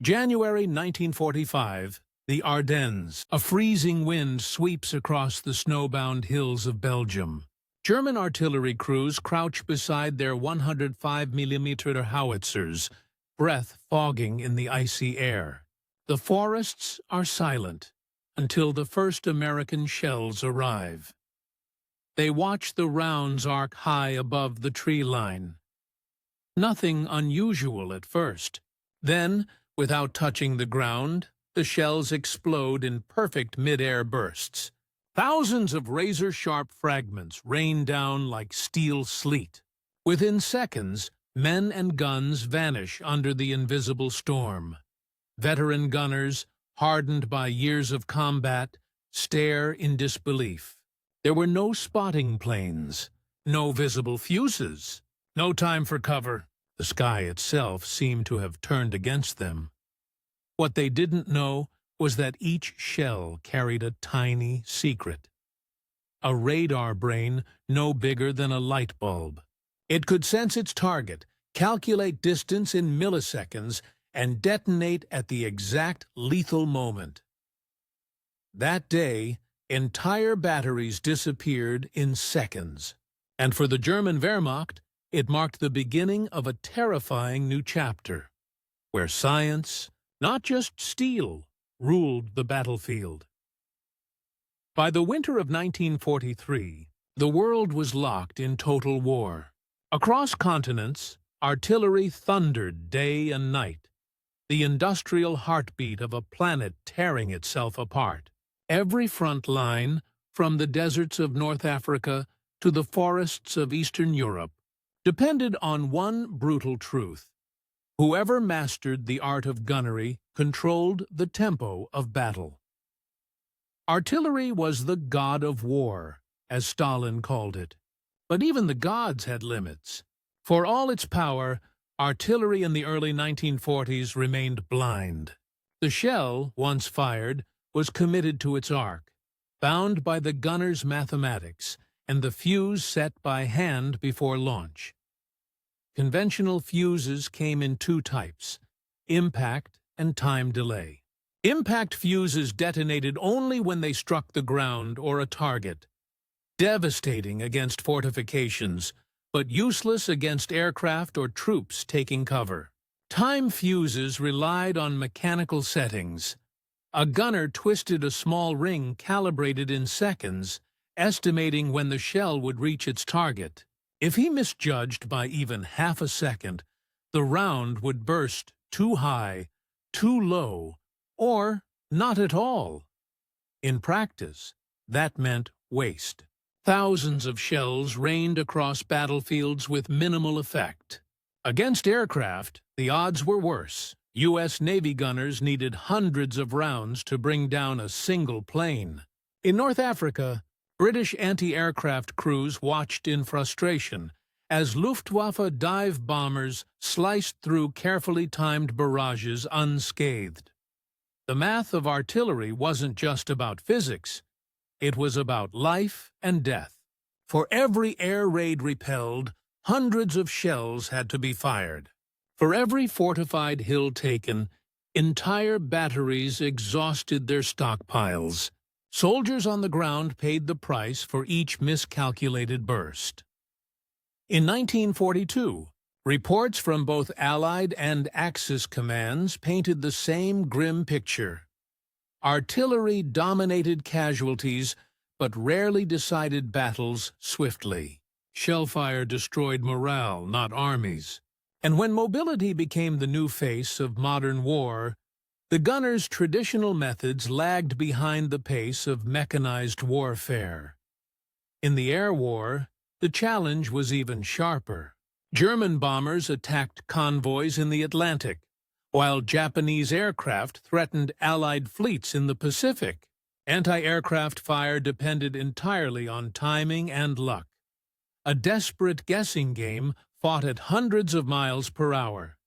January 1945, the Ardennes. A freezing wind sweeps across the snowbound hills of Belgium. German artillery crews crouch beside their 105mm howitzers, breath fogging in the icy air. The forests are silent until the first American shells arrive. They watch the rounds arc high above the tree line. Nothing unusual at first. Then, without touching the ground, the shells explode in perfect mid-air bursts. Thousands of razor-sharp fragments rain down like steel sleet. Within seconds, men and guns vanish under the invisible storm. Veteran gunners, hardened by years of combat, stare in disbelief. There were no spotting planes, no visible fuses, no time for cover. The sky itself seemed to have turned against them. What they didn't know was that each shell carried a tiny secret. A radar brain no bigger than a light bulb. It could sense its target, calculate distance in milliseconds, and detonate at the exact lethal moment. That day, entire batteries disappeared in seconds. And for the German Wehrmacht, it marked the beginning of a terrifying new chapter, where science, not just steel, ruled the battlefield. By the winter of 1943, the world was locked in total war. Across continents, artillery thundered day and night, the industrial heartbeat of a planet tearing itself apart. Every front line, from the deserts of North Africa to the forests of Eastern Europe, depended on one brutal truth. Whoever mastered the art of gunnery controlled the tempo of battle. Artillery was the god of war, as Stalin called it. But even the gods had limits. For all its power, artillery in the early 1940s remained blind. The shell, once fired, was committed to its arc, bound by the gunner's mathematics, and the fuse set by hand before launch. Conventional fuses came in two types: impact and time delay. Impact fuses detonated only when they struck the ground or a target, devastating against fortifications, but useless against aircraft or troops taking cover. Time fuses relied on mechanical settings. A gunner twisted a small ring calibrated in seconds, estimating when the shell would reach its target. If he misjudged by even half a second, the round would burst too high, too low, or not at all. In practice, that meant waste. Thousands of shells rained across battlefields with minimal effect. Against aircraft, the odds were worse. U.S. Navy gunners needed hundreds of rounds to bring down a single plane. In North Africa, British anti-aircraft crews watched in frustration as Luftwaffe dive bombers sliced through carefully timed barrages unscathed. The math of artillery wasn't just about physics. It was about life and death. For every air raid repelled, hundreds of shells had to be fired. For every fortified hill taken, entire batteries exhausted their stockpiles. Soldiers on the ground paid the price for each miscalculated burst. In 1942, reports from both Allied and Axis commands painted the same grim picture. Artillery dominated casualties, but rarely decided battles swiftly. Shellfire destroyed morale, not armies. And when mobility became the new face of modern war, the gunners' traditional methods lagged behind the pace of mechanized warfare. In the air war, the challenge was even sharper. German bombers attacked convoys in the Atlantic, while Japanese aircraft threatened Allied fleets in the Pacific. Anti-aircraft fire depended entirely on timing and luck. A desperate guessing game fought at hundreds of miles per hour.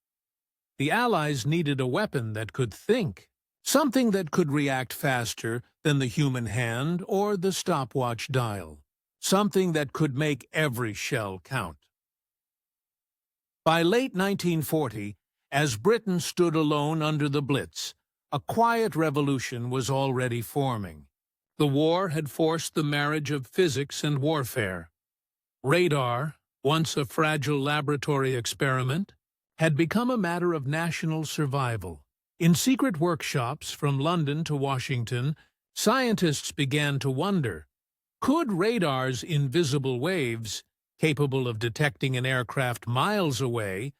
The Allies needed a weapon that could think, something that could react faster than the human hand or the stopwatch dial, something that could make every shell count. By late 1940, As Britain stood alone under the Blitz, a quiet revolution was already forming. The war had forced the marriage of physics and warfare. Radar, once a fragile laboratory experiment, had become a matter of national survival. In secret workshops from London to Washington, scientists began to wonder, could radar's invisible waves, capable of detecting an aircraft miles away,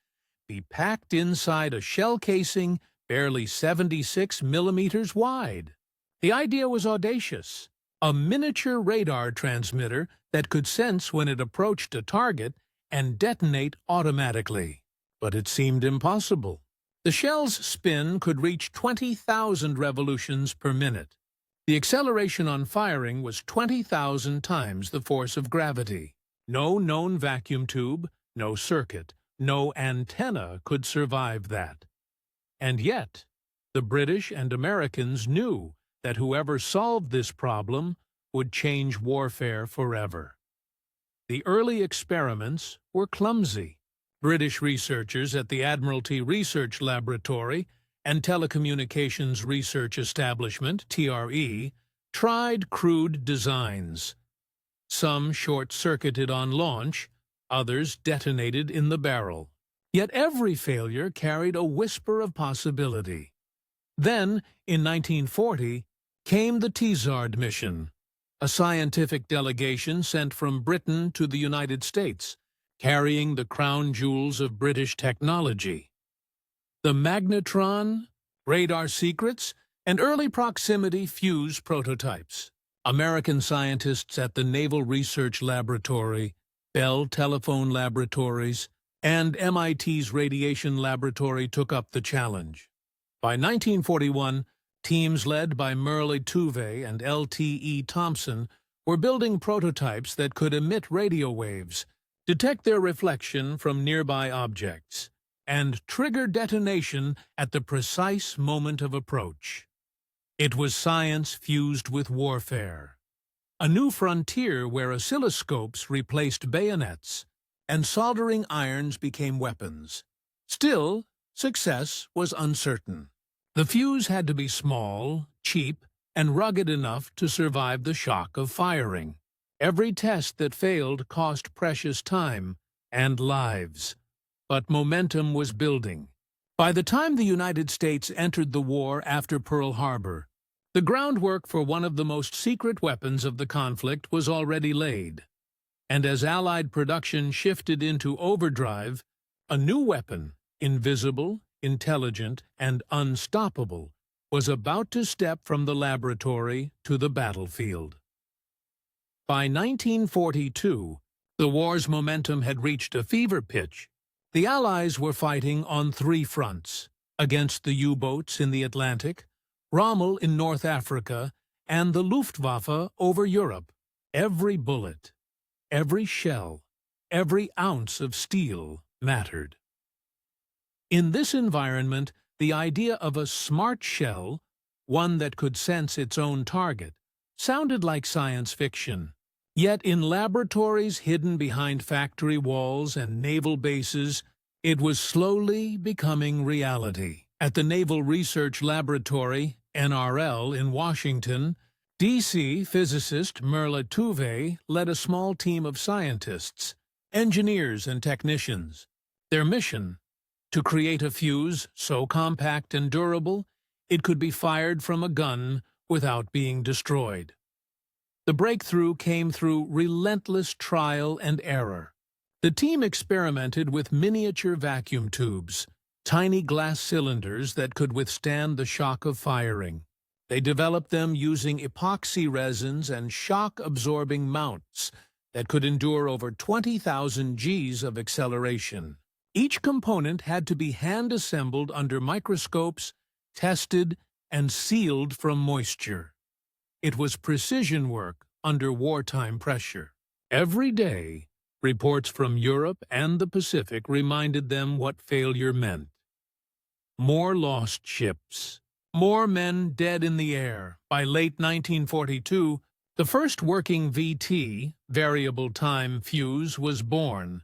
be packed inside a shell casing barely 76 millimeters wide? The idea was audacious. A miniature radar transmitter that could sense when it approached a target and detonate automatically. But it seemed impossible. The shell's spin could reach 20,000 revolutions per minute. The acceleration on firing was 20,000 times the force of gravity. No known vacuum tube, no circuit, no antenna could survive that. And yet, the British and Americans knew that whoever solved this problem would change warfare forever. The early experiments were clumsy. British researchers at the Admiralty Research Laboratory and Telecommunications Research Establishment, TRE, tried crude designs. Some short-circuited on launch, others detonated in the barrel. Yet every failure carried a whisper of possibility. Then, in 1940, came the Teasard mission, a scientific delegation sent from Britain to the United States, carrying the crown jewels of British technology. The magnetron, radar secrets, and early proximity fuse prototypes. American scientists at the Naval Research Laboratory, Bell Telephone Laboratories, and MIT's Radiation Laboratory took up the challenge. By 1941, teams led by Merle Tuve and L.T.E. Thompson were building prototypes that could emit radio waves, detect their reflection from nearby objects, and trigger detonation at the precise moment of approach. It was science fused with warfare, a new frontier where oscilloscopes replaced bayonets and soldering irons became weapons. Still, success was uncertain. The fuse had to be small, cheap, and rugged enough to survive the shock of firing. Every test that failed cost precious time and lives. But momentum was building. By the time the United States entered the war after Pearl Harbor, the groundwork for one of the most secret weapons of the conflict was already laid. And as Allied production shifted into overdrive, a new weapon, invisible, intelligent, and unstoppable, was about to step from the laboratory to the battlefield. By 1942, the war's momentum had reached a fever pitch. The Allies were fighting on three fronts: against the U-boats in the Atlantic, Rommel in North Africa, and the Luftwaffe over Europe. Every bullet, every shell, every ounce of steel mattered. In this environment, the idea of a smart shell, one that could sense its own target, sounded like science fiction. Yet in laboratories hidden behind factory walls and naval bases, it was slowly becoming reality. At the Naval Research Laboratory, NRL, in Washington, D.C. physicist Merle Tuve led a small team of scientists, engineers and technicians. Their mission: to create a fuse so compact and durable it could be fired from a gun without being destroyed. The breakthrough came through relentless trial and error. The team experimented with miniature vacuum tubes, tiny glass cylinders that could withstand the shock of firing. They developed them using epoxy resins and shock-absorbing mounts that could endure over 20,000 Gs of acceleration. Each component had to be hand-assembled under microscopes, tested, and sealed from moisture. It was precision work under wartime pressure. Every day, reports from Europe and the Pacific reminded them what failure meant. More lost ships, more men dead in the air. By late 1942, the first working VT, variable time fuse, was born.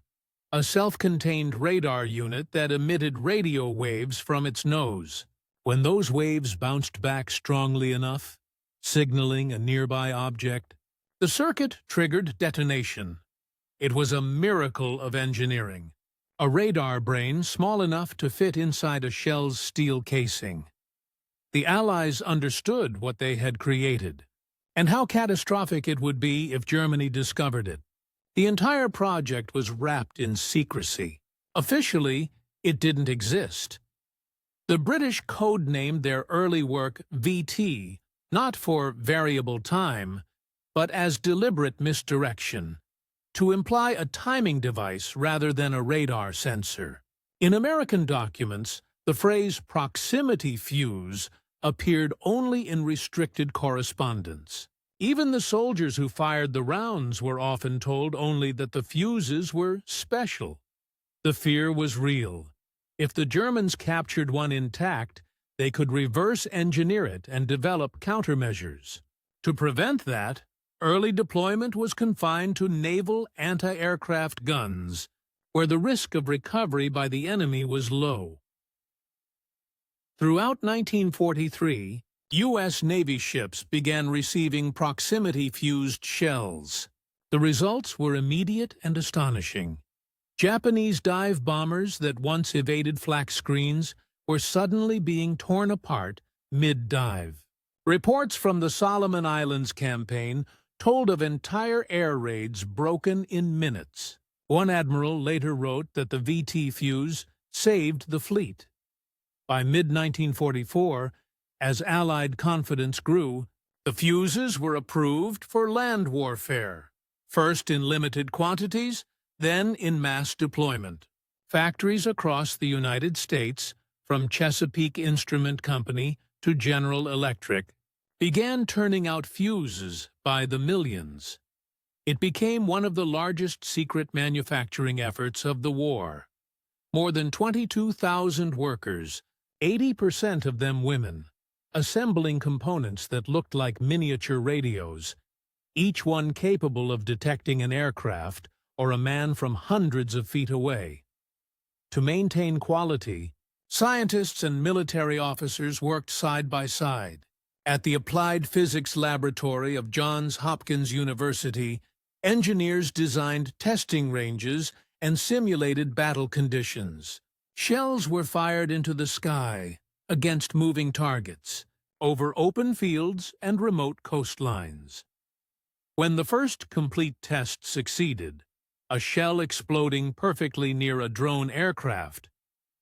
a self-contained radar unit that emitted radio waves from its nose. When those waves bounced back strongly enough, signaling a nearby object, the circuit triggered detonation. It was a miracle of engineering, a radar brain small enough to fit inside a shell's steel casing. The Allies understood what they had created, and how catastrophic it would be if Germany discovered it. The entire project was wrapped in secrecy. Officially, it didn't exist. The British codenamed their early work VT, not for variable time, but as deliberate misdirection, to imply a timing device rather than a radar sensor. In American documents, the phrase proximity fuse appeared only in restricted correspondence. Even the soldiers who fired the rounds were often told only that the fuses were special. The fear was real. If the Germans captured one intact, they could reverse engineer it and develop countermeasures. To prevent that, early deployment was confined to naval anti-aircraft guns, where the risk of recovery by the enemy was low. Throughout 1943, U.S. Navy ships began receiving proximity-fused shells. The results were immediate and astonishing. Japanese dive bombers that once evaded flak screens were suddenly being torn apart mid-dive. Reports from the Solomon Islands campaign told of entire air raids broken in minutes. One admiral later wrote that the VT fuse saved the fleet. By mid-1944, as Allied confidence grew, the fuses were approved for land warfare, first in limited quantities, then in mass deployment. Factories across the United States, from Chesapeake Instrument Company to General Electric, began turning out fuses by the millions. It became one of the largest secret manufacturing efforts of the war. More than 22,000 workers, 80% of them women, assembling components that looked like miniature radios, each one capable of detecting an aircraft or a man from hundreds of feet away. To maintain quality, scientists and military officers worked side by side. At the Applied Physics Laboratory of Johns Hopkins University, engineers designed testing ranges and simulated battle conditions. Shells were fired into the sky, against moving targets, over open fields and remote coastlines. When the first complete test succeeded, a shell exploding perfectly near a drone aircraft,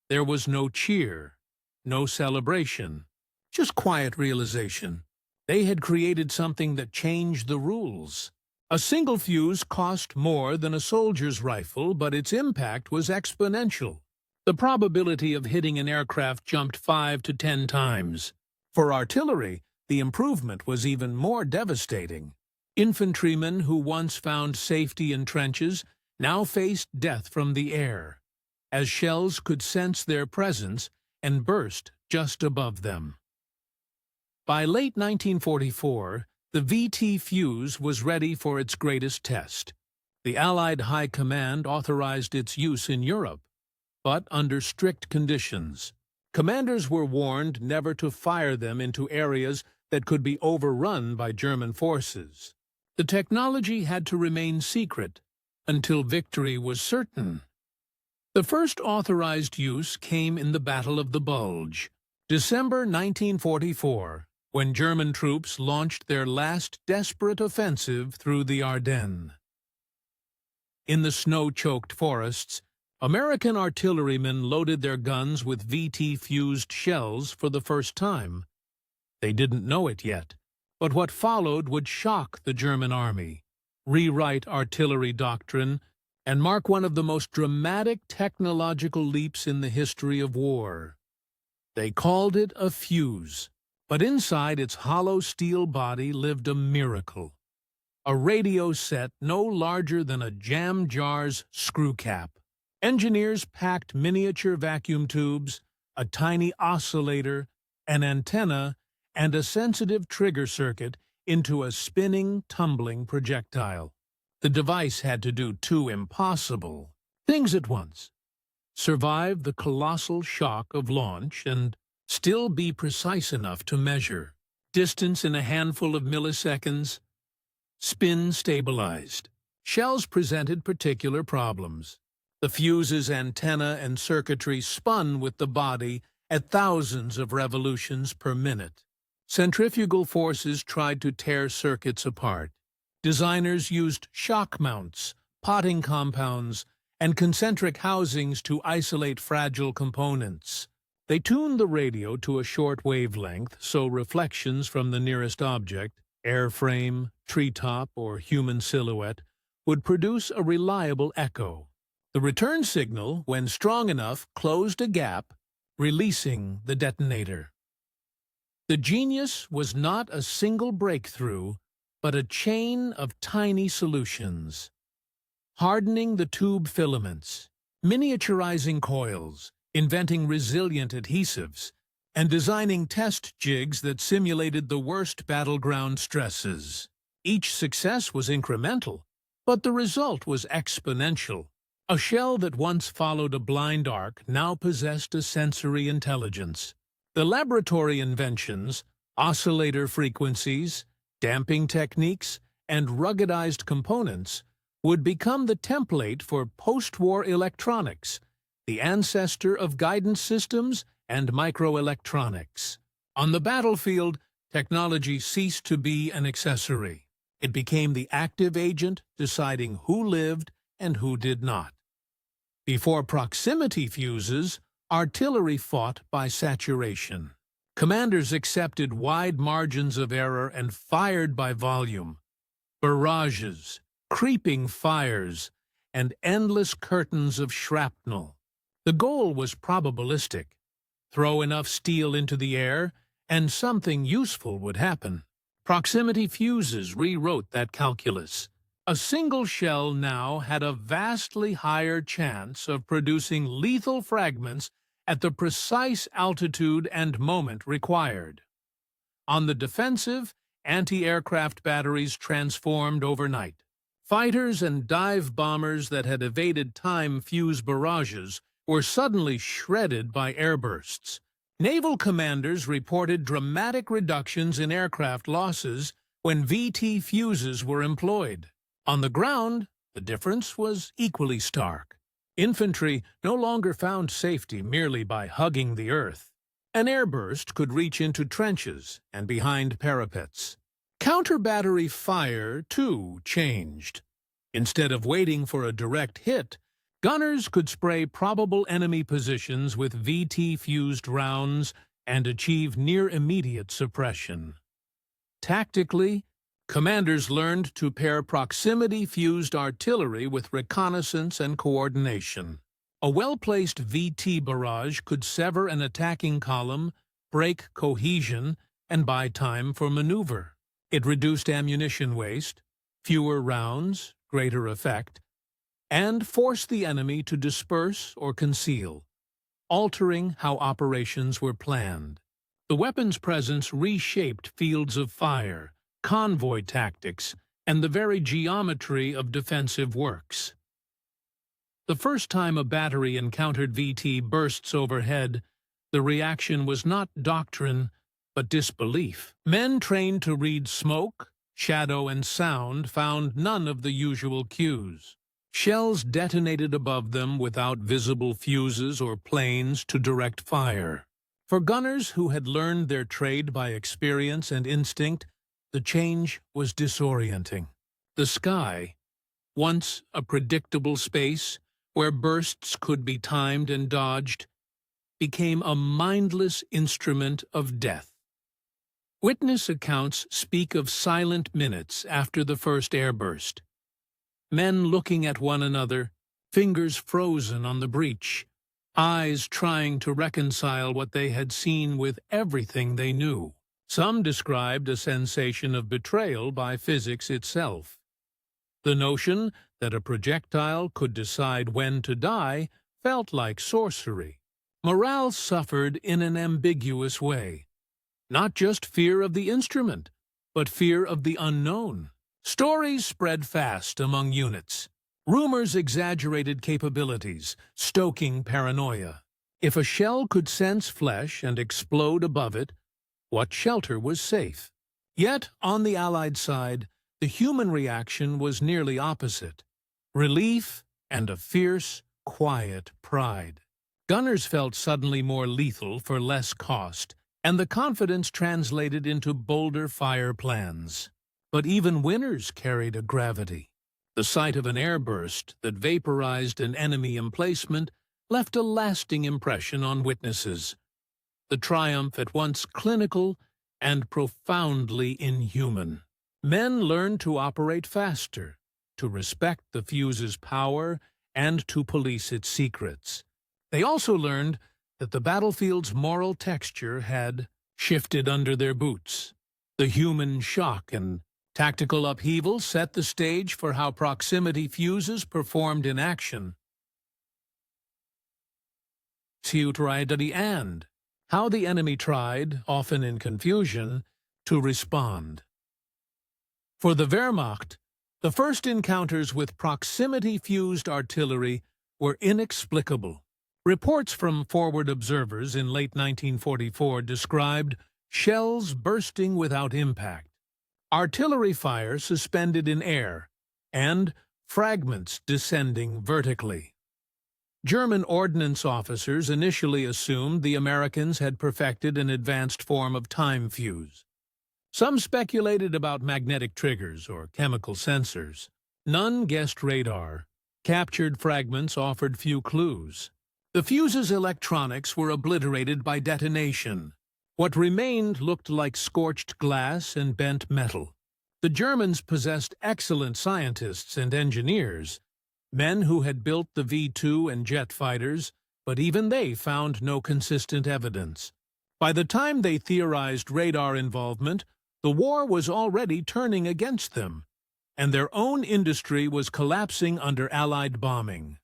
there was no cheer, no celebration, just quiet realization. They had created something that changed the rules. A single fuse cost more than a soldier's rifle, but its impact was exponential. The probability of hitting an aircraft jumped 5 to 10 times. For artillery, the improvement was even more devastating. Infantrymen who once found safety in trenches now faced death from the air, as shells could sense their presence and burst just above them. By late 1944, the VT fuse was ready for its greatest test. The Allied High Command authorized its use in Europe, but under strict conditions. Commanders were warned never to fire them into areas that could be overrun by German forces. The technology had to remain secret until victory was certain. The first authorized use came in the Battle of the Bulge, December 1944, when German troops launched their last desperate offensive through the Ardennes. In the snow-choked forests, American artillerymen loaded their guns with VT-fused shells for the first time. They didn't know it yet, but what followed would shock the German army, rewrite artillery doctrine, and mark one of the most dramatic technological leaps in the history of war. They called it a fuse, but inside its hollow steel body lived a miracle. A radio set no larger than a jam jar's screw cap. Engineers packed miniature vacuum tubes, a tiny oscillator, an antenna, and a sensitive trigger circuit into a spinning, tumbling projectile. The device had to do two impossible: Things at once: survive the colossal shock of launch and still be precise enough to measure distance in a handful of milliseconds, spin stabilized. Shells presented particular problems. The fuse's antenna and circuitry spun with the body at thousands of revolutions per minute. Centrifugal forces tried to tear circuits apart. Designers used shock mounts, potting compounds, and concentric housings to isolate fragile components. They tuned the radio to a short wavelength so reflections from the nearest object, airframe, treetop, or human silhouette, would produce a reliable echo. The return signal, when strong enough, closed a gap, releasing the detonator. The genius was not a single breakthrough, but a chain of tiny solutions. Hardening the tube filaments, miniaturizing coils, inventing resilient adhesives, and designing test jigs that simulated the worst battleground stresses. Each success was incremental, but the result was exponential. A shell that once followed a blind arc now possessed a sensory intelligence. The laboratory inventions, oscillator frequencies, damping techniques, and ruggedized components would become the template for post-war electronics, the ancestor of guidance systems and microelectronics. On the battlefield, technology ceased to be an accessory. It became the active agent deciding who lived and who did not. Before proximity fuses, artillery fought by saturation. Commanders accepted wide margins of error and fired by volume. Barrages, creeping fires, and endless curtains of shrapnel. The goal was probabilistic. Throw enough steel into the air, and something useful would happen. Proximity fuses rewrote that calculus. A single shell now had a vastly higher chance of producing lethal fragments at the precise altitude and moment required. On the defensive, anti-aircraft batteries transformed overnight. Fighters and dive bombers that had evaded time fuse barrages were suddenly shredded by airbursts. Naval commanders reported dramatic reductions in aircraft losses when VT fuses were employed. On the ground, the difference was equally stark. Infantry no longer found safety merely by hugging the earth. An airburst could reach into trenches and behind parapets. Counter-battery fire, too, changed. Instead of waiting for a direct hit, gunners could spray probable enemy positions with VT-fused rounds and achieve near-immediate suppression. Tactically, commanders learned to pair proximity-fused artillery with reconnaissance and coordination. A well-placed VT barrage could sever an attacking column, break cohesion, and buy time for maneuver. It reduced ammunition waste, fewer rounds, greater effect, and forced the enemy to disperse or conceal, altering how operations were planned. The weapon's presence reshaped fields of fire, convoy tactics, and the very geometry of defensive works. The first time a battery encountered VT bursts overhead, the reaction was not doctrine, but disbelief. Men trained to read smoke, shadow, and sound found none of the usual cues. Shells detonated above them without visible fuses or planes to direct fire. For gunners who had learned their trade by experience and instinct, the change was disorienting. The sky, once a predictable space where bursts could be timed and dodged, became a mindless instrument of death. Witness accounts speak of silent minutes after the first airburst. Men looking at one another, fingers frozen on the breech, eyes trying to reconcile what they had seen with everything they knew. Some described a sensation of betrayal by physics itself. The notion that a projectile could decide when to die felt like sorcery. Morale suffered in an ambiguous way. Not just fear of the instrument, but fear of the unknown. Stories spread fast among units. Rumors exaggerated capabilities, stoking paranoia. If a shell could sense flesh and explode above it, what shelter was safe? Yet, on the Allied side, the human reaction was nearly opposite. Relief and a fierce, quiet pride. Gunners felt suddenly more lethal for less cost, and the confidence translated into bolder fire plans. But even winners carried a gravity. The sight of an airburst that vaporized an enemy emplacement left a lasting impression on witnesses. The triumph at once clinical and profoundly inhuman. Men learned to operate faster, to respect the fuse's power, and to police its secrets. They also learned that the battlefield's moral texture had shifted under their boots. The human shock and tactical upheaval set the stage for how proximity fuses performed in action. And how the enemy tried, often in confusion, to respond. For the Wehrmacht, the first encounters with proximity-fused artillery were inexplicable. Reports from forward observers in late 1944 described shells bursting without impact, artillery fire suspended in air, and fragments descending vertically. German ordnance officers initially assumed the Americans had perfected an advanced form of time fuse. Some speculated about magnetic triggers or chemical sensors. None guessed radar. Captured fragments offered few clues. The fuse's electronics were obliterated by detonation. What remained looked like scorched glass and bent metal. The Germans possessed excellent scientists and engineers, men who had built the V2 and jet fighters, but even they found no consistent evidence. By the time they theorized radar involvement, the war was already turning against them, and their own industry was collapsing under Allied bombing.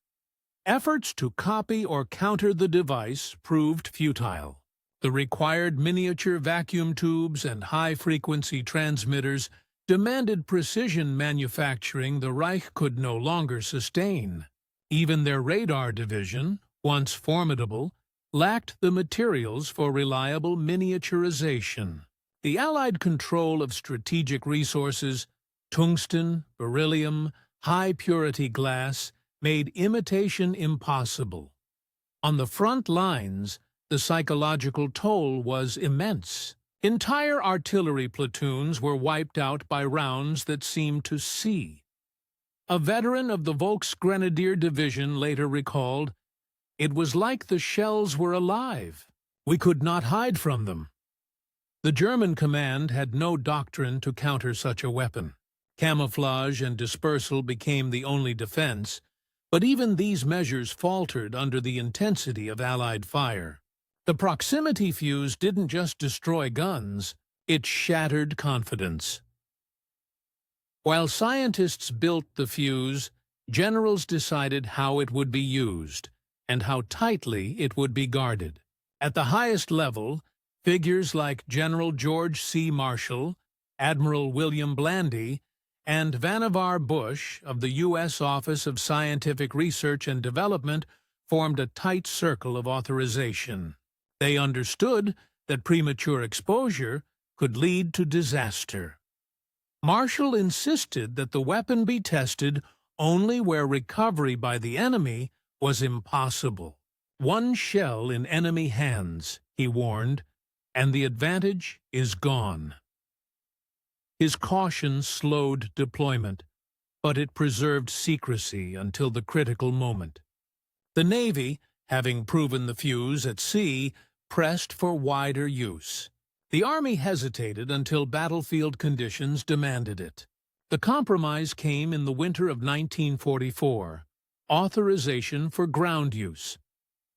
Efforts to copy or counter the device proved futile. The required miniature vacuum tubes and high-frequency transmitters demanded precision manufacturing the Reich could no longer sustain. Even their radar division, once formidable, lacked the materials for reliable miniaturization. The Allied control of strategic resources, tungsten, beryllium, high-purity glass, made imitation impossible. On the front lines, the psychological toll was immense. Entire artillery platoons were wiped out by rounds that seemed to see. A veteran of the Volksgrenadier Division later recalled, "It was like the shells were alive. We could not hide from them." The German command had no doctrine to counter such a weapon. Camouflage and dispersal became the only defense, but even these measures faltered under the intensity of Allied fire. The proximity fuse didn't just destroy guns, it shattered confidence. While scientists built the fuse, generals decided how it would be used and how tightly it would be guarded. At the highest level, figures like General George C. Marshall, Admiral William Blandy, and Vannevar Bush of the U.S. Office of Scientific Research and Development formed a tight circle of authorization. They understood that premature exposure could lead to disaster. Marshall insisted that the weapon be tested only where recovery by the enemy was impossible. "One shell in enemy hands," he warned, "and the advantage is gone." His caution slowed deployment, but it preserved secrecy until the critical moment. The Navy, having proven the fuse at sea, pressed for wider use. The Army hesitated until battlefield conditions demanded it. The compromise came in the winter of 1944, authorization for ground use,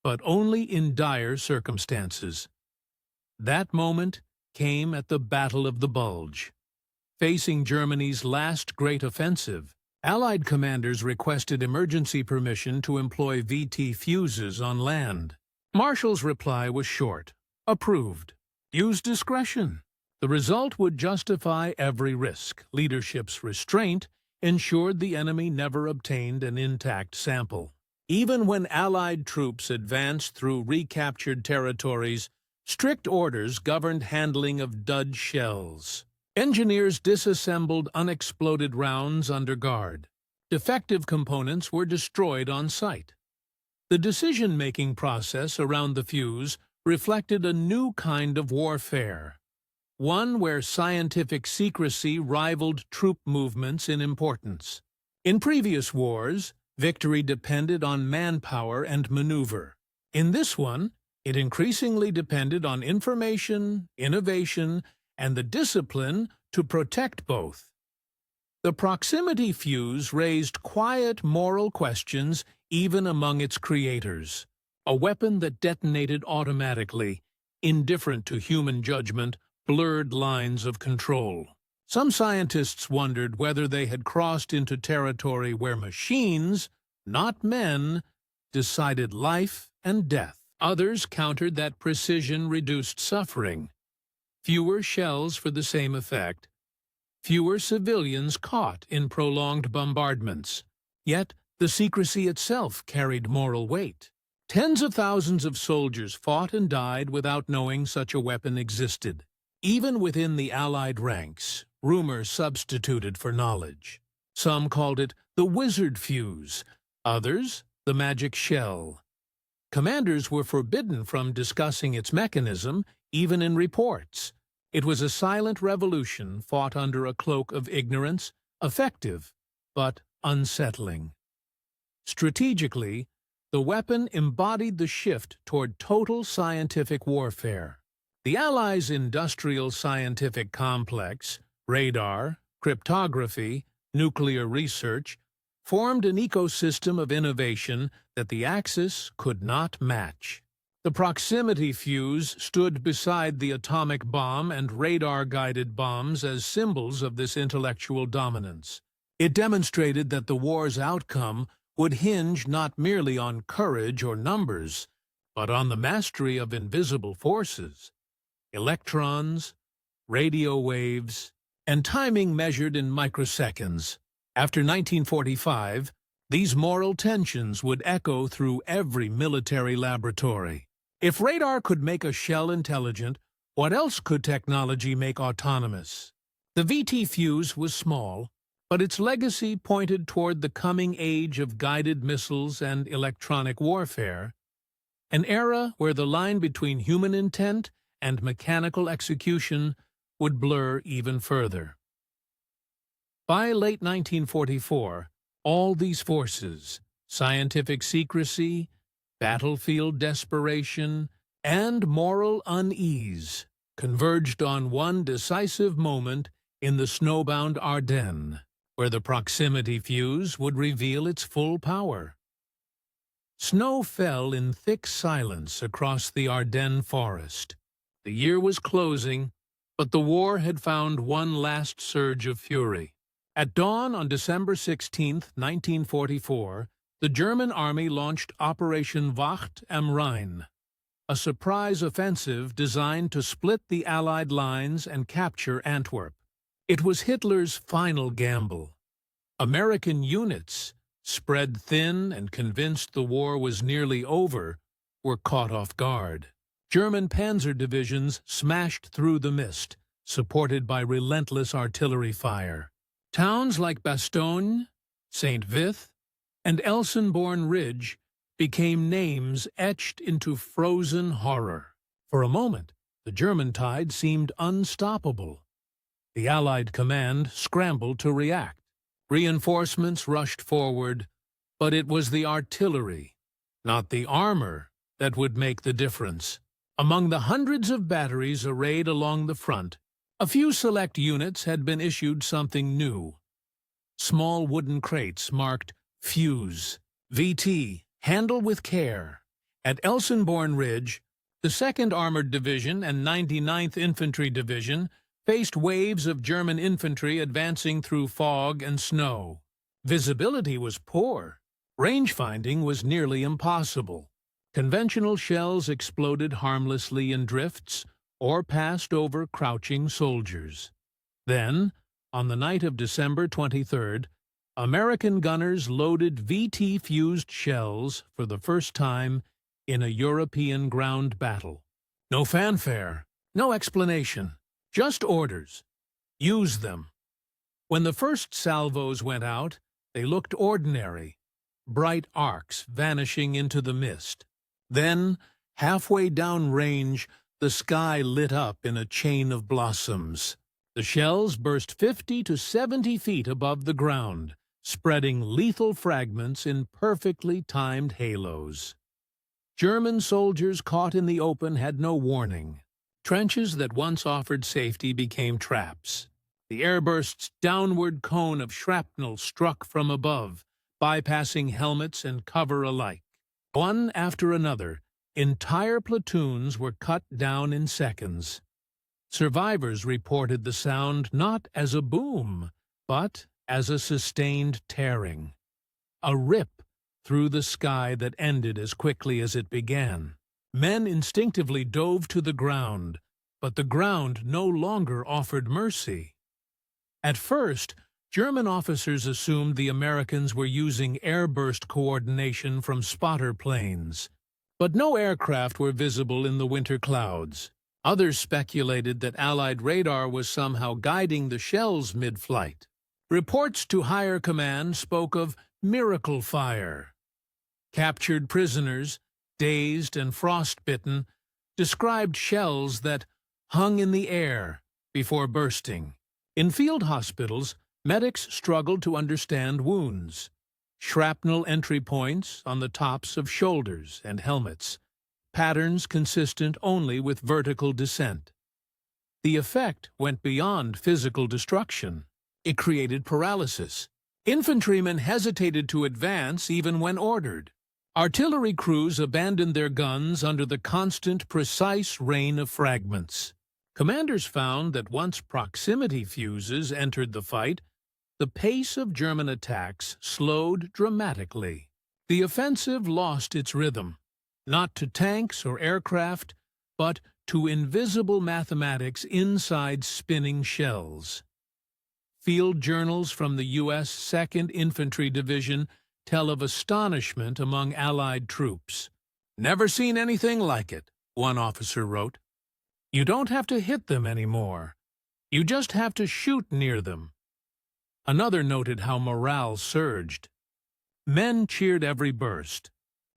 but only in dire circumstances. That moment came at the Battle of the Bulge. Facing Germany's last great offensive, Allied commanders requested emergency permission to employ VT fuses on land. Marshall's reply was short: approved. Use discretion. The result would justify every risk, leadership's restraint, ensured the enemy never obtained an intact sample. Even when Allied troops advanced through recaptured territories, strict orders governed handling of dud shells. Engineers disassembled unexploded rounds under guard. Defective components were destroyed on site. The decision-making process around the fuse reflected a new kind of warfare, one where scientific secrecy rivaled troop movements in importance. In previous wars, victory depended on manpower and maneuver. In this one, it increasingly depended on information, innovation, and the discipline to protect both. The proximity fuse raised quiet moral questions even among its creators. A weapon that detonated automatically, indifferent to human judgment, blurred lines of control. Some scientists wondered whether they had crossed into territory where machines, not men, decided life and death. Others countered that precision reduced suffering. Fewer shells for the same effect. Fewer civilians caught in prolonged bombardments. Yet, the secrecy itself carried moral weight. Tens of thousands of soldiers fought and died without knowing such a weapon existed. Even within the Allied ranks, rumor substituted for knowledge. Some called it the wizard fuse, others the magic shell. Commanders were forbidden from discussing its mechanism, even in reports. It was a silent revolution fought under a cloak of ignorance, effective, but unsettling. Strategically, the weapon embodied the shift toward total scientific warfare. The Allies' industrial scientific complex, radar, cryptography, nuclear research, formed an ecosystem of innovation that the Axis could not match. The proximity fuse stood beside the atomic bomb and radar-guided bombs as symbols of this intellectual dominance. It demonstrated that the war's outcome would hinge not merely on courage or numbers, but on the mastery of invisible forces, electrons, radio waves, and timing measured in microseconds. After 1945, these moral tensions would echo through every military laboratory. If radar could make a shell intelligent, what else could technology make autonomous? The VT fuse was small, but its legacy pointed toward the coming age of guided missiles and electronic warfare, an era where the line between human intent and mechanical execution would blur even further. By late 1944, all these forces, scientific secrecy, battlefield desperation, and moral unease, converged on one decisive moment in the snowbound Ardennes, where the proximity fuse would reveal its full power. Snow fell in thick silence across the Ardennes forest. The year was closing, but the war had found one last surge of fury. At dawn on December 16, 1944, the German army launched Operation Wacht am Rhein, a surprise offensive designed to split the Allied lines and capture Antwerp. It was Hitler's final gamble. American units, spread thin and convinced the war was nearly over, were caught off guard. German panzer divisions smashed through the mist, supported by relentless artillery fire. Towns like Bastogne, St. Vith, and Elsenborn Ridge became names etched into frozen horror. For a moment, the German tide seemed unstoppable. The Allied command scrambled to react. Reinforcements rushed forward, but it was the artillery, not the armor, that would make the difference. Among the hundreds of batteries arrayed along the front, a few select units had been issued something new. Small wooden crates marked Fuse, VT, Handle with Care. At Elsenborn Ridge, the 2nd Armored Division and 99th Infantry Division faced waves of German infantry advancing through fog and snow. Visibility was poor. Range-finding was nearly impossible. Conventional shells exploded harmlessly in drifts or passed over crouching soldiers. Then, on the night of December 23rd, American gunners loaded VT-fused shells for the first time in a European ground battle. No fanfare, no explanation, just orders. Use them. When the first salvos went out, they looked ordinary, bright arcs vanishing into the mist. Then, halfway down range, the sky lit up in a chain of blossoms. The shells burst 50 to 70 feet above the ground, spreading lethal fragments in perfectly timed halos. German soldiers caught in the open had no warning. Trenches that once offered safety became traps. The airburst's downward cone of shrapnel struck from above, bypassing helmets and cover alike. One after another, entire platoons were cut down in seconds. Survivors reported the sound not as a boom, but as a sustained tearing. A rip through the sky that ended as quickly as it began. Men instinctively dove to the ground, but the ground no longer offered mercy. At first, German officers assumed the Americans were using airburst coordination from spotter planes. But no aircraft were visible in the winter clouds. Others speculated that Allied radar was somehow guiding the shells mid-flight. Reports to higher command spoke of miracle fire. Captured prisoners, dazed and frostbitten, described shells that hung in the air before bursting. In field hospitals, medics struggled to understand wounds. Shrapnel entry points on the tops of shoulders and helmets, patterns consistent only with vertical descent. The effect went beyond physical destruction. It created paralysis. Infantrymen hesitated to advance even when ordered. Artillery crews abandoned their guns under the constant, precise rain of fragments. Commanders found that once proximity fuses entered the fight, the pace of German attacks slowed dramatically. The offensive lost its rhythm, not to tanks or aircraft, but to invisible mathematics inside spinning shells. Field journals from the U.S. 2nd Infantry Division tell of astonishment among Allied troops. "Never seen anything like it," one officer wrote. "You don't have to hit them anymore. You just have to shoot near them." Another noted how morale surged. Men cheered every burst.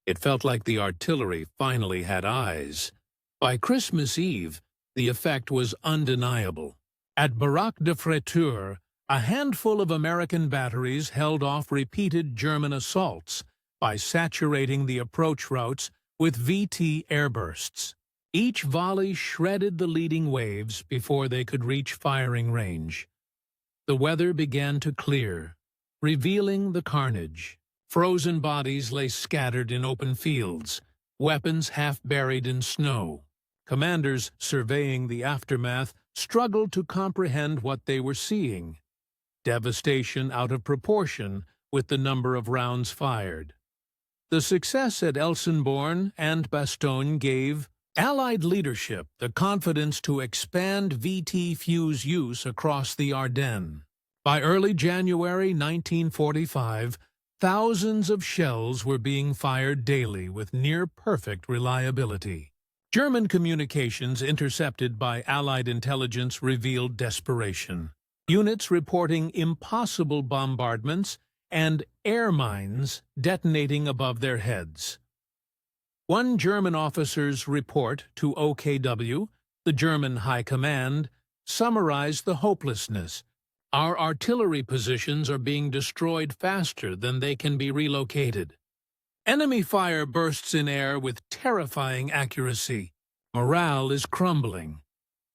It felt like the artillery finally had eyes. By Christmas Eve, the effect was undeniable. At Baraque de Freture, a handful of American batteries held off repeated German assaults by saturating the approach routes with VT airbursts. Each volley shredded the leading waves before they could reach firing range. The weather began to clear, revealing the carnage. Frozen bodies lay scattered in open fields, weapons half buried in snow. Commanders surveying the aftermath struggled to comprehend what they were seeing. Devastation out of proportion with the number of rounds fired. The success at Elsenborn and Bastogne gave Allied leadership the confidence to expand VT fuse use across the Ardennes. By early January 1945, thousands of shells were being fired daily with near-perfect reliability. German communications intercepted by Allied intelligence revealed desperation. Units reporting impossible bombardments and air mines detonating above their heads. One German officer's report to OKW, the German High Command, summarized the hopelessness. "Our artillery positions are being destroyed faster than they can be relocated. Enemy fire bursts in air with terrifying accuracy. Morale is crumbling."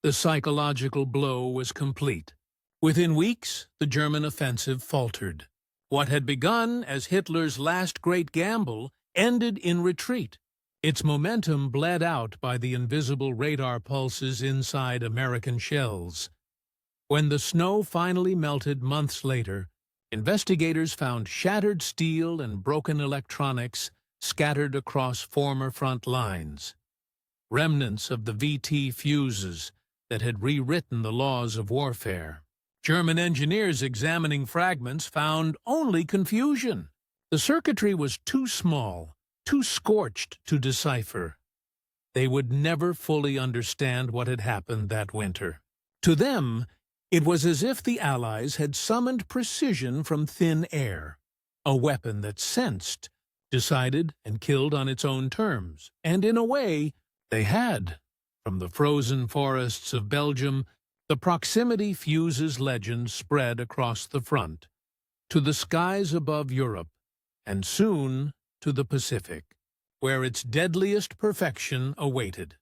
The psychological blow was complete. Within weeks, the German offensive faltered. What had begun as Hitler's last great gamble ended in retreat. Its momentum bled out by the invisible radar pulses inside American shells. When the snow finally melted months later, investigators found shattered steel and broken electronics scattered across former front lines. Remnants of the VT fuses that had rewritten the laws of warfare. German engineers examining fragments found only confusion. The circuitry was too small, too scorched to decipher. They would never fully understand what had happened that winter. To them, it was as if the Allies had summoned precision from thin air, a weapon that sensed, decided, and killed on its own terms. And in a way, they had. From the frozen forests of Belgium, the proximity fuses legend spread across the front, to the skies above Europe, and soon to the Pacific, where its deadliest perfection awaited.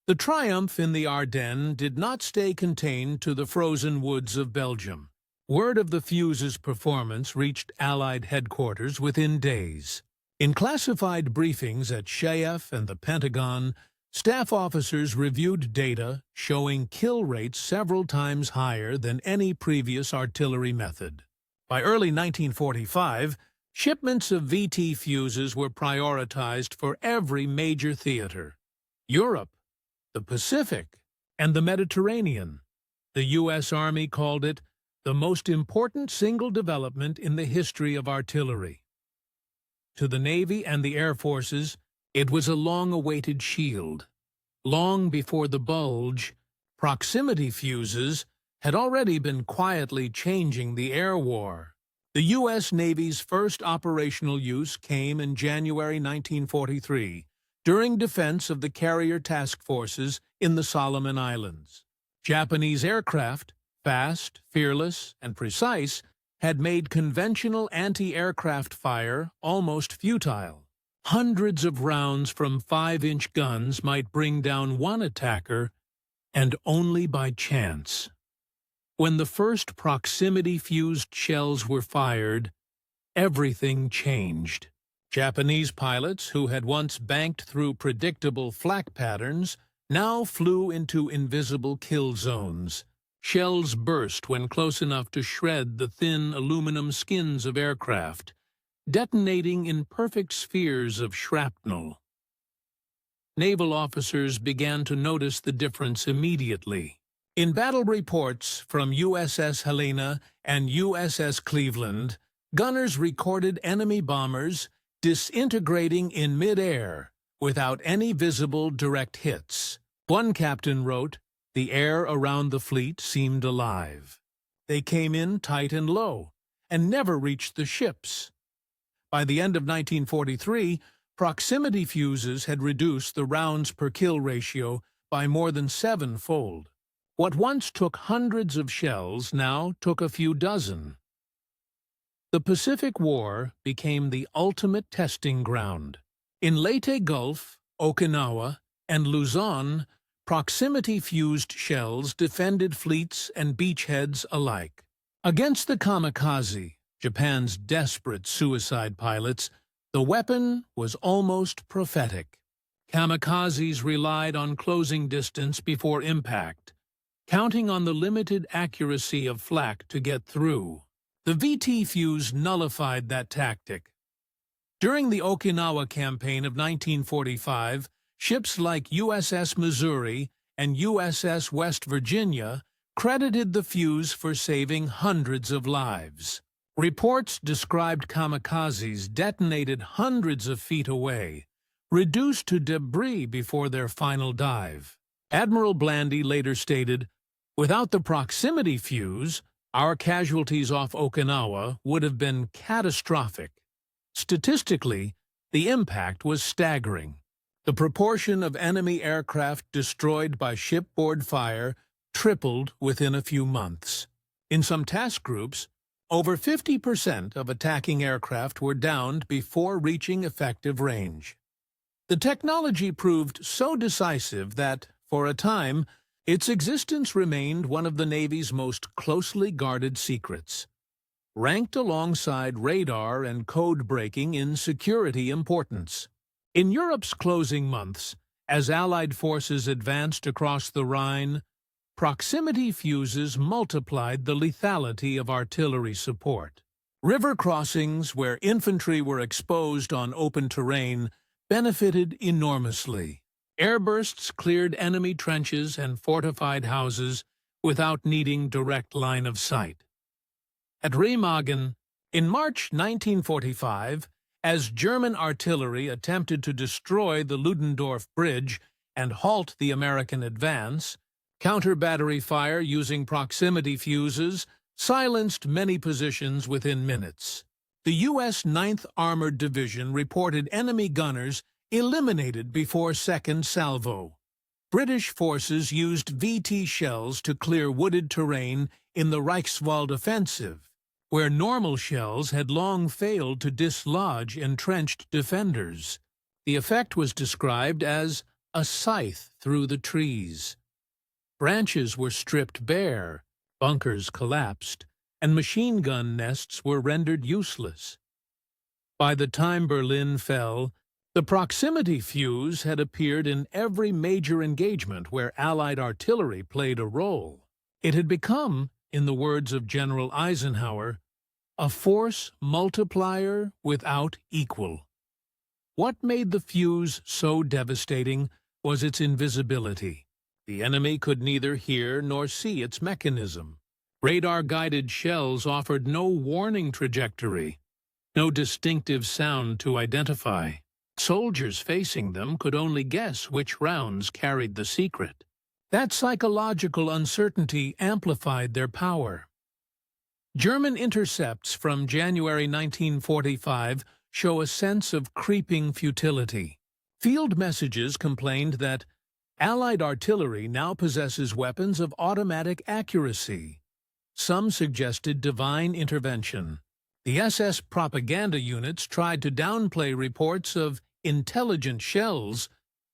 The triumph in the Ardennes did not stay contained to the frozen woods of Belgium. Word of the Fuzes' performance reached Allied headquarters within days. In classified briefings at Kiev and the Pentagon, staff officers reviewed data showing kill rates several times higher than any previous artillery method. By early 1945, shipments of VT fuses were prioritized for every major theater: Europe, the Pacific, and the Mediterranean. The U.S. Army called it the most important single development in the history of artillery. To the Navy and the Air Forces, it was a long-awaited shield. Long before the Bulge, proximity fuses had already been quietly changing the air war. The U.S. Navy's first operational use came in January 1943, during defense of the carrier task forces in the Solomon Islands. Japanese aircraft, fast, fearless, and precise, had made conventional anti-aircraft fire almost futile. Hundreds of rounds from 5-inch guns might bring down one attacker, and only by chance. When the first proximity-fused shells were fired, everything changed. Japanese pilots, who had once banked through predictable flak patterns, now flew into invisible kill zones. Shells burst when close enough to shred the thin aluminum skins of aircraft, detonating in perfect spheres of shrapnel. Naval officers began to notice the difference immediately. In battle reports from USS Helena and USS Cleveland, gunners recorded enemy bombers disintegrating in mid-air without any visible direct hits. One captain wrote, "The air around the fleet seemed alive. They came in tight and low, and never reached the ships." By the end of 1943, proximity fuses had reduced the rounds per kill ratio by more than 7-fold. What once took hundreds of shells now took a few dozen. The Pacific War became the ultimate testing ground. In Leyte Gulf, Okinawa, and Luzon, proximity-fused shells defended fleets and beachheads alike. Against the kamikaze, Japan's desperate suicide pilots, the weapon was almost prophetic. Kamikazes relied on closing distance before impact, counting on the limited accuracy of flak to get through. The VT fuse nullified that tactic. During the Okinawa campaign of 1945, ships like USS Missouri and USS West Virginia credited the fuse for saving hundreds of lives. Reports described kamikazes detonated hundreds of feet away, reduced to debris before their final dive. Admiral Blandy later stated, "Without the proximity fuse, our casualties off Okinawa would have been catastrophic." Statistically, the impact was staggering. The proportion of enemy aircraft destroyed by shipboard fire tripled within a few months. In some task groups, over 50% of attacking aircraft were downed before reaching effective range. The technology proved so decisive that, for a time, its existence remained one of the Navy's most closely guarded secrets, ranked alongside radar and code breaking in security importance. In Europe's closing months, as Allied forces advanced across the Rhine, proximity fuses multiplied the lethality of artillery support. River crossings, where infantry were exposed on open terrain, benefited enormously. Airbursts cleared enemy trenches and fortified houses, without needing direct line of sight. At Remagen, in March 1945, as German artillery attempted to destroy the Ludendorff Bridge and halt the American advance, counter-battery fire using proximity fuses silenced many positions within minutes. The U.S. 9th Armored Division reported enemy gunners eliminated before second salvo. British forces used VT shells to clear wooded terrain in the Reichswald offensive, where normal shells had long failed to dislodge entrenched defenders. The effect was described as a scythe through the trees. Branches were stripped bare, bunkers collapsed, and machine gun nests were rendered useless. By the time Berlin fell, the proximity fuse had appeared in every major engagement where Allied artillery played a role. It had become, in the words of General Eisenhower, a force multiplier without equal. What made the fuse so devastating was its invisibility. The enemy could neither hear nor see its mechanism. Radar-guided shells offered no warning trajectory, no distinctive sound to identify. Soldiers facing them could only guess which rounds carried the secret. That psychological uncertainty amplified their power. German intercepts from January 1945 show a sense of creeping futility. Field messages complained that Allied artillery now possesses weapons of automatic accuracy. Some suggested divine intervention. The SS propaganda units tried to downplay reports of intelligent shells,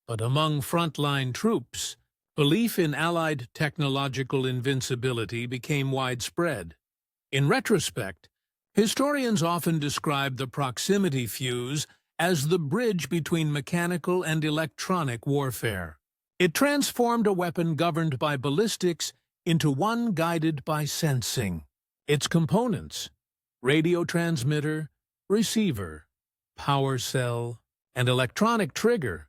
but among frontline troops, belief in Allied technological invincibility became widespread. In retrospect, historians often describe the proximity fuse as the bridge between mechanical and electronic warfare. It transformed a weapon governed by ballistics into one guided by sensing. Its components, radio transmitter, receiver, power cell, and electronic trigger,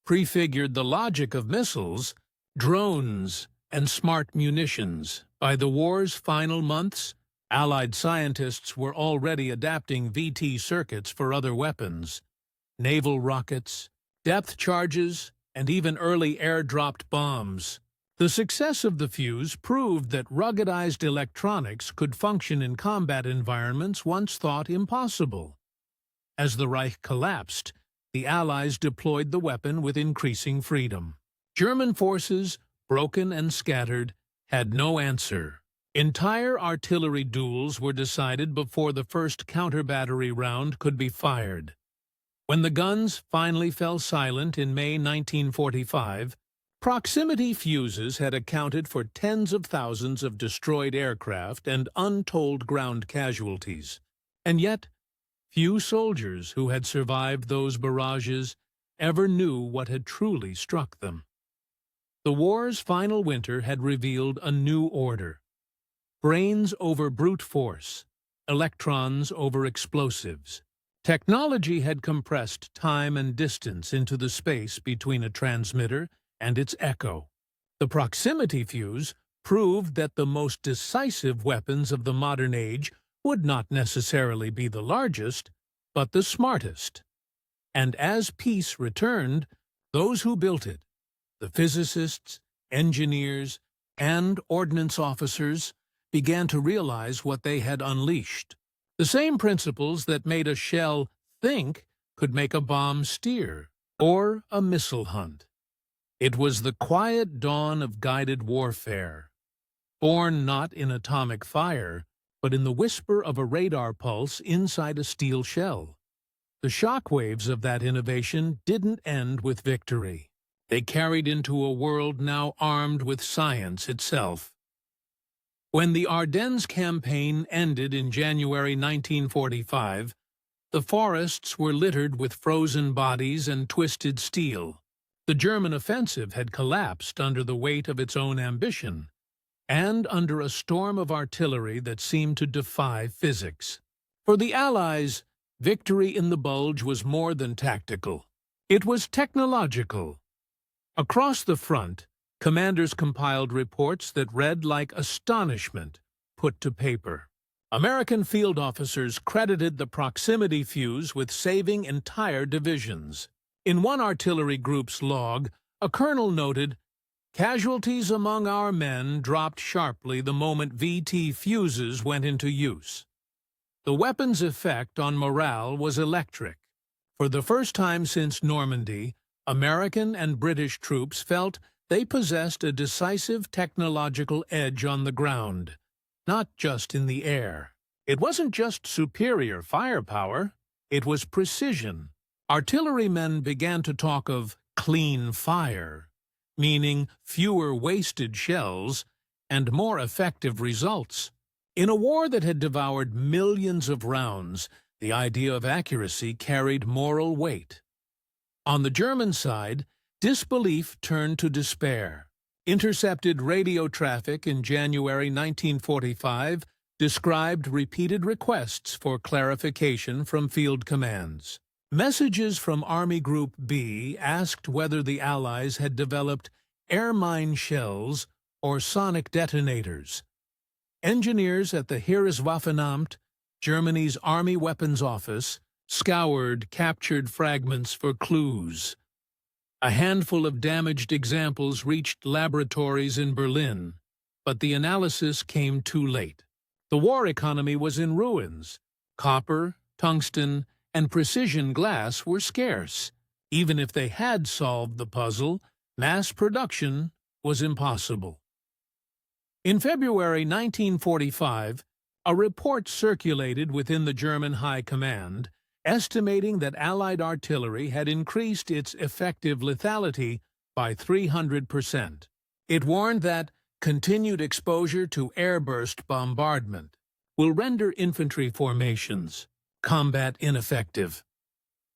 prefigured the logic of missiles, drones, and smart munitions. By the war's final months, Allied scientists were already adapting VT circuits for other weapons, naval rockets, depth charges, and even early air-dropped bombs. The success of the fuse proved that ruggedized electronics could function in combat environments once thought impossible. As the Reich collapsed, the Allies deployed the weapon with increasing freedom. German forces, broken and scattered, had no answer. Entire artillery duels were decided before the first counter-battery round could be fired. When the guns finally fell silent in May 1945, proximity fuses had accounted for tens of thousands of destroyed aircraft and untold ground casualties. And yet, few soldiers who had survived those barrages ever knew what had truly struck them. The war's final winter had revealed a new order. Brains over brute force, electrons over explosives. Technology had compressed time and distance into the space between a transmitter and its echo. The proximity fuse proved that the most decisive weapons of the modern age would not necessarily be the largest, but the smartest. And as peace returned, those who built it, the physicists, engineers, and ordnance officers, began to realize what they had unleashed. The same principles that made a shell think could make a bomb steer, or a missile hunt. It was the quiet dawn of guided warfare, born not in atomic fire, but in the whisper of a radar pulse inside a steel shell. The shockwaves of that innovation didn't end with victory. They carried into a world now armed with science itself. When the Ardennes campaign ended in January 1945, the forests were littered with frozen bodies and twisted steel. The German offensive had collapsed under the weight of its own ambition, and under a storm of artillery that seemed to defy physics. For the Allies, victory in the Bulge was more than tactical. It was technological. Across the front, Commanders compiled reports that read like astonishment put to paper. American field officers credited the proximity fuse with saving entire divisions. In one artillery group's log, a colonel noted, "Casualties among our men dropped sharply the moment VT fuses went into use." The weapon's effect on morale was electric. For the first time since Normandy, American and British troops felt they possessed a decisive technological edge on the ground, not just in the air. It wasn't just superior firepower, it was precision. Artillerymen began to talk of clean fire, meaning fewer wasted shells and more effective results. In a war that had devoured millions of rounds, the idea of accuracy carried moral weight. On the German side, disbelief turned to despair. Intercepted radio traffic in January 1945 described repeated requests for clarification from field commands. Messages from Army Group B asked whether the Allies had developed air mine shells or sonic detonators. Engineers at the Heereswaffenamt, Germany's Army Weapons Office, scoured captured fragments for clues. A handful of damaged examples reached laboratories in Berlin, but the analysis came too late. The war economy was in ruins. Copper, tungsten, and precision glass were scarce. Even if they had solved the puzzle, mass production was impossible. In February 1945, a report circulated within the German High Command estimating that Allied artillery had increased its effective lethality by 300%. It warned that continued exposure to airburst bombardment will render infantry formations combat ineffective.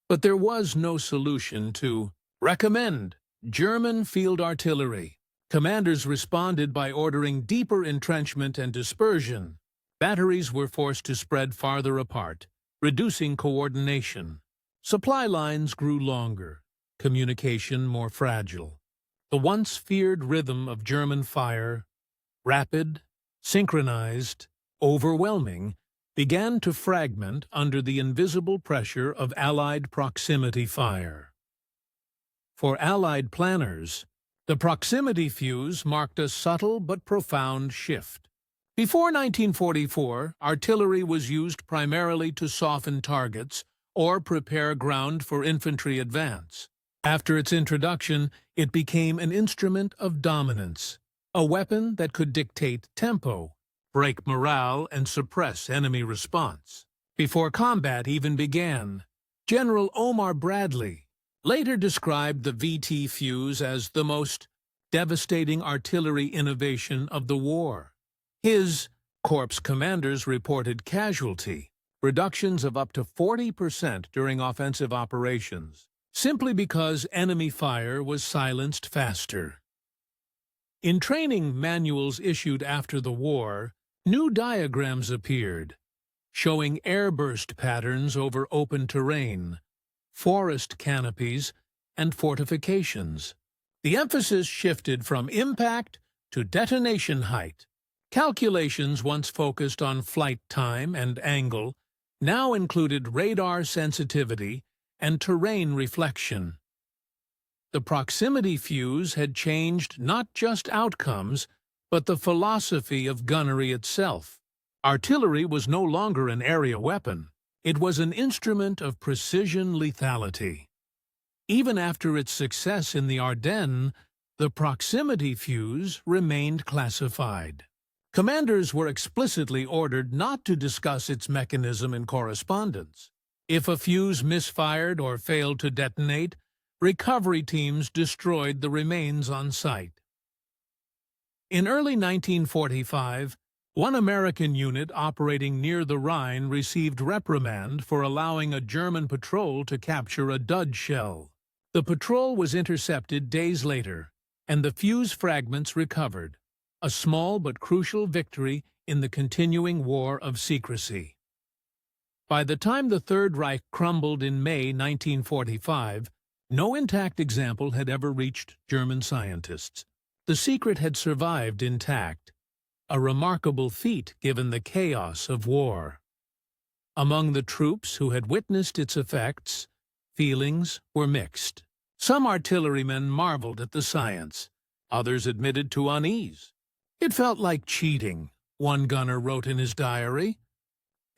But there was no solution to recommend German field artillery. Commanders responded by ordering deeper entrenchment and dispersion. Batteries were forced to spread farther apart, reducing coordination. Supply lines grew longer, communication more fragile. The once feared rhythm of German fire, rapid, synchronized, overwhelming, began to fragment under the invisible pressure of Allied proximity fire. For Allied planners, the proximity fuse marked a subtle but profound shift. Before 1944, artillery was used primarily to soften targets or prepare ground for infantry advance. After its introduction, it became an instrument of dominance, a weapon that could dictate tempo, break morale, and suppress enemy response. Before combat even began, General Omar Bradley later described the VT fuse as the most devastating artillery innovation of the war. His corps commanders reported casualty reductions of up to 40% during offensive operations, simply because enemy fire was silenced faster. In training manuals issued after the war, new diagrams appeared, showing airburst patterns over open terrain, forest canopies, and fortifications. The emphasis shifted from impact to detonation height. Calculations once focused on flight time and angle now included radar sensitivity and terrain reflection. The proximity fuse had changed not just outcomes, but the philosophy of gunnery itself. Artillery was no longer an area weapon. It was an instrument of precision lethality. Even after its success in the Ardennes, the proximity fuse remained classified. Commanders were explicitly ordered not to discuss its mechanism in correspondence. If a fuse misfired or failed to detonate, recovery teams destroyed the remains on site. In early 1945, one American unit operating near the Rhine received reprimand for allowing a German patrol to capture a dud shell. The patrol was intercepted days later, and the fuse fragments recovered, a small but crucial victory in the continuing war of secrecy. By the time the Third Reich crumbled in May 1945, no intact example had ever reached German scientists. The secret had survived intact, a remarkable feat given the chaos of war. Among the troops who had witnessed its effects, feelings were mixed. Some artillerymen marveled at the science. Others admitted to unease. It felt like cheating, one gunner wrote in his diary.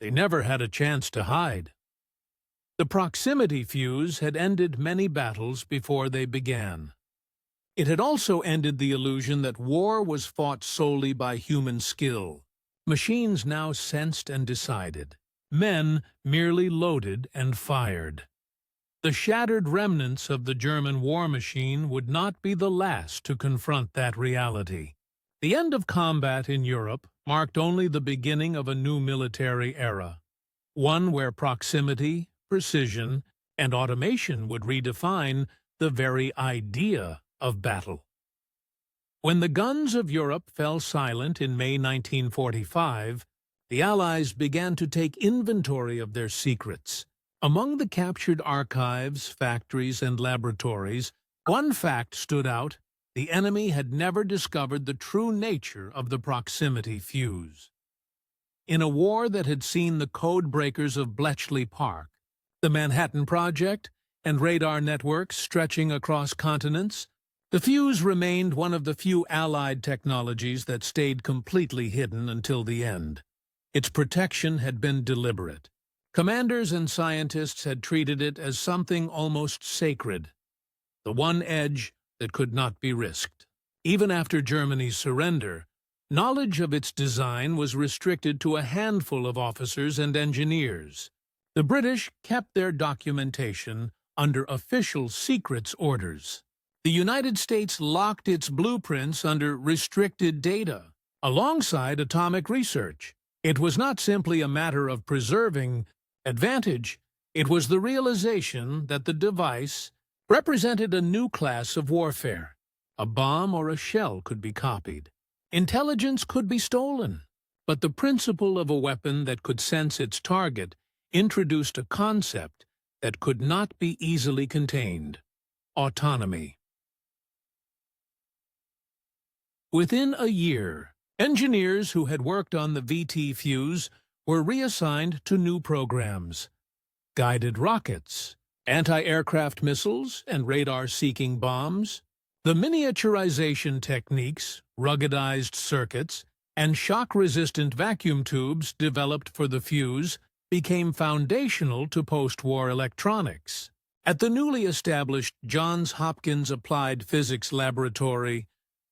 They never had a chance to hide. The proximity fuse had ended many battles before they began. It had also ended the illusion that war was fought solely by human skill. Machines now sensed and decided. Men merely loaded and fired. The shattered remnants of the German war machine would not be the last to confront that reality. The end of combat in Europe marked only the beginning of a new military era, one where proximity, precision, and automation would redefine the very idea of battle. When the guns of Europe fell silent in May 1945, the Allies began to take inventory of their secrets. Among the captured archives, factories, and laboratories, one fact stood out: the enemy had never discovered the true nature of the proximity fuse. In a war that had seen the code breakers of Bletchley Park, the Manhattan Project, and radar networks stretching across continents, the fuse remained one of the few Allied technologies that stayed completely hidden until the end. Its protection had been deliberate. Commanders and scientists had treated it as something almost sacred, the one edge that could not be risked. Even after Germany's surrender, knowledge of its design was restricted to a handful of officers and engineers. The British kept their documentation under official secrets orders. The United States locked its blueprints under restricted data, alongside atomic research. It was not simply a matter of preserving advantage, it was the realization that the device represented a new class of warfare. A bomb or a shell could be copied. Intelligence could be stolen. But the principle of a weapon that could sense its target introduced a concept that could not be easily contained: autonomy. Within a year, engineers who had worked on the VT fuse were reassigned to new programs: guided rockets, anti-aircraft missiles, and radar-seeking bombs. The miniaturization techniques, ruggedized circuits, and shock-resistant vacuum tubes developed for the fuse became foundational to post-war electronics. At the newly established Johns Hopkins Applied Physics Laboratory,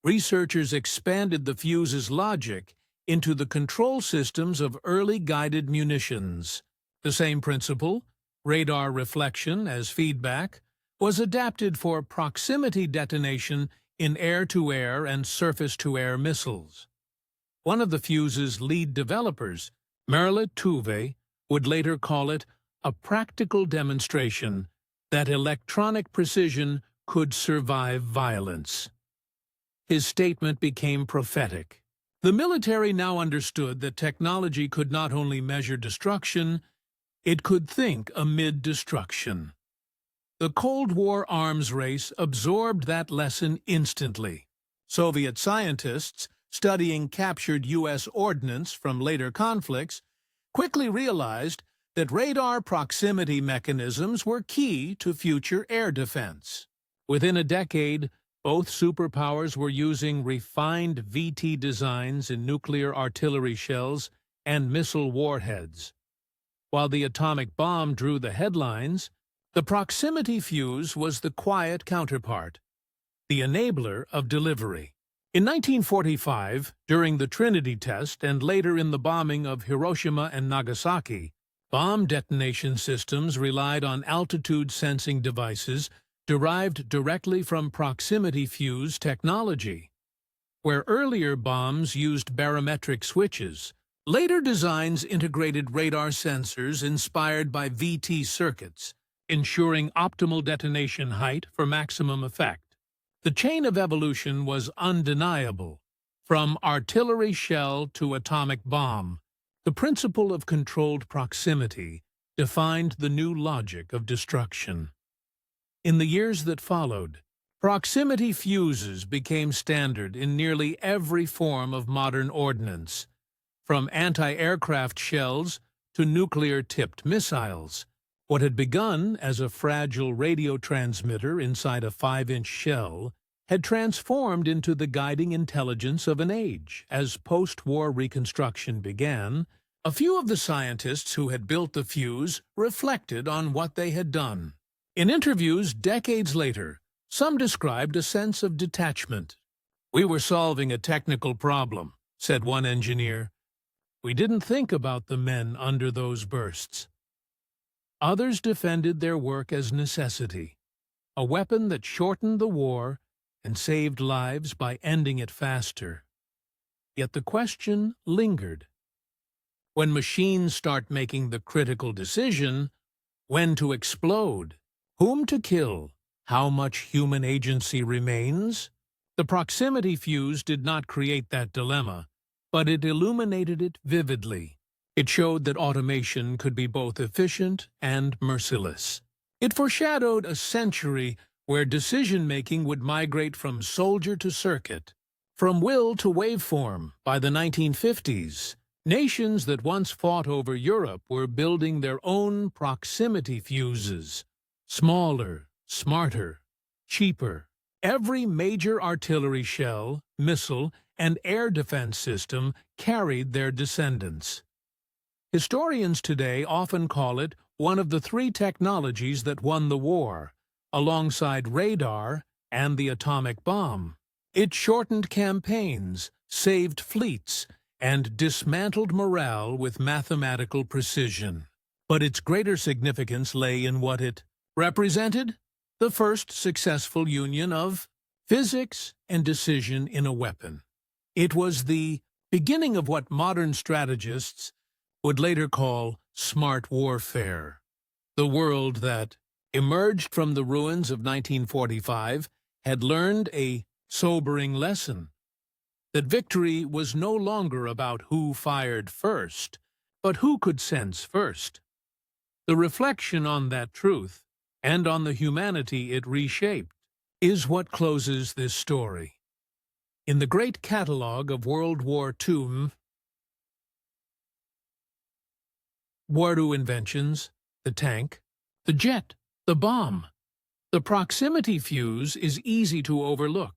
researchers expanded the fuse's logic into the control systems of early guided munitions. The same principle, radar reflection as feedback, was adapted for proximity detonation in air-to-air and surface-to-air missiles. One of the fuse's lead developers, Merle Tuve, would later call it a practical demonstration that electronic precision could survive violence. His statement became prophetic. The military now understood that technology could not only measure destruction, it could think amid destruction. The Cold War arms race absorbed that lesson instantly. Soviet scientists, studying captured U.S. ordnance from later conflicts, quickly realized that radar proximity mechanisms were key to future air defense. Within a decade, both superpowers were using refined VT designs in nuclear artillery shells and missile warheads. While the atomic bomb drew the headlines, the proximity fuse was the quiet counterpart, the enabler of delivery. In 1945, during the Trinity test and later in the bombing of Hiroshima and Nagasaki, bomb detonation systems relied on altitude-sensing devices derived directly from proximity fuse technology. Where earlier bombs used barometric switches, later designs integrated radar sensors inspired by VT circuits, ensuring optimal detonation height for maximum effect. The chain of evolution was undeniable. From artillery shell to atomic bomb, the principle of controlled proximity defined the new logic of destruction. In the years that followed, Proximity fuses became standard in nearly every form of modern ordnance, from anti-aircraft shells to nuclear-tipped missiles. What had begun as a fragile radio transmitter inside a 5-inch shell had transformed into the guiding intelligence of an age. As post-war reconstruction began, a few of the scientists who had built the fuse reflected on what they had done. In interviews decades later, some described a sense of detachment. "We were solving a technical problem," said one engineer. "We didn't think about the men under those bursts." Others defended their work as necessity, a weapon that shortened the war and saved lives by ending it faster. Yet the question lingered. When machines start making the critical decision, when to explode, whom to kill, how much human agency remains? The proximity fuse did not create that dilemma, but it illuminated it vividly. It showed that automation could be both efficient and merciless. It foreshadowed a century where decision-making would migrate from soldier to circuit, from will to waveform. By the 1950s, nations that once fought over Europe were building their own proximity fuses. Smaller, smarter, cheaper. Every major artillery shell, missile, and air defense system carried their descendants. Historians today often call it one of the 3 technologies that won the war, alongside radar and the atomic bomb. It shortened campaigns, saved fleets, and dismantled morale with mathematical precision. But its greater significance lay in what it represented: the first successful union of physics and decision in a weapon. It was the beginning of what modern strategists would later call smart warfare. The world that emerged from the ruins of 1945 had learned a sobering lesson: that victory was no longer about who fired first, but who could sense first. The reflection on that truth, and on the humanity it reshaped, is what closes this story. In the great catalogue of World War II inventions, the tank, the jet, the bomb, the proximity fuse is easy to overlook.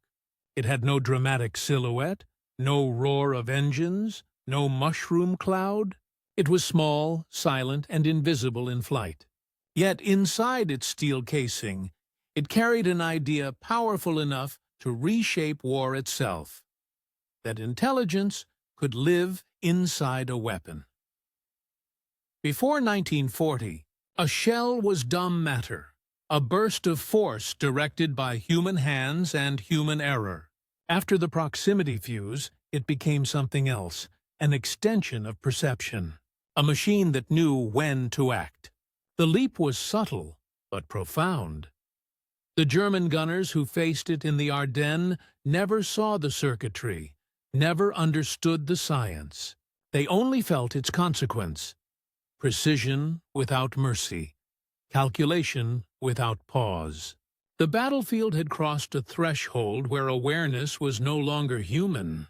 It had no dramatic silhouette, no roar of engines, no mushroom cloud. It was small, silent, and invisible in flight. Yet inside its steel casing, it carried an idea powerful enough to reshape war itself: that intelligence could live inside a weapon. Before 1940, a shell was dumb matter, a burst of force directed by human hands and human error. After the proximity fuse, it became something else, an extension of perception, a machine that knew when to act. The leap was subtle, but profound. The German gunners who faced it in the Ardennes never saw the circuitry, never understood the science. They only felt its consequence: precision without mercy, calculation without pause. The battlefield had crossed a threshold where awareness was no longer human.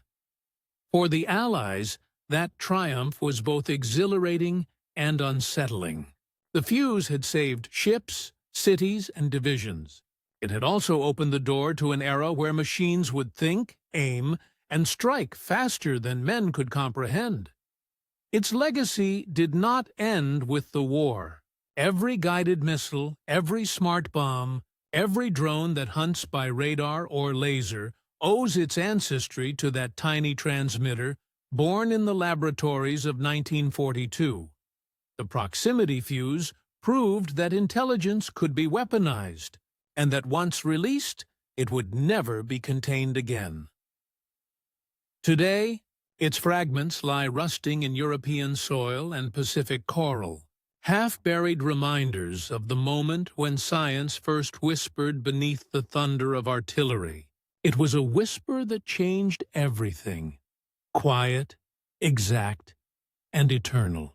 For the Allies, that triumph was both exhilarating and unsettling. The fuse had saved ships, cities, and divisions. It had also opened the door to an era where machines would think, aim, and strike faster than men could comprehend. Its legacy did not end with the war. Every guided missile, every smart bomb, every drone that hunts by radar or laser owes its ancestry to that tiny transmitter born in the laboratories of 1942. The proximity fuse proved that intelligence could be weaponized, and that once released, it would never be contained again. Today, its fragments lie rusting in European soil and Pacific coral, half-buried reminders of the moment when science first whispered beneath the thunder of artillery. It was a whisper that changed everything: quiet, exact, and eternal.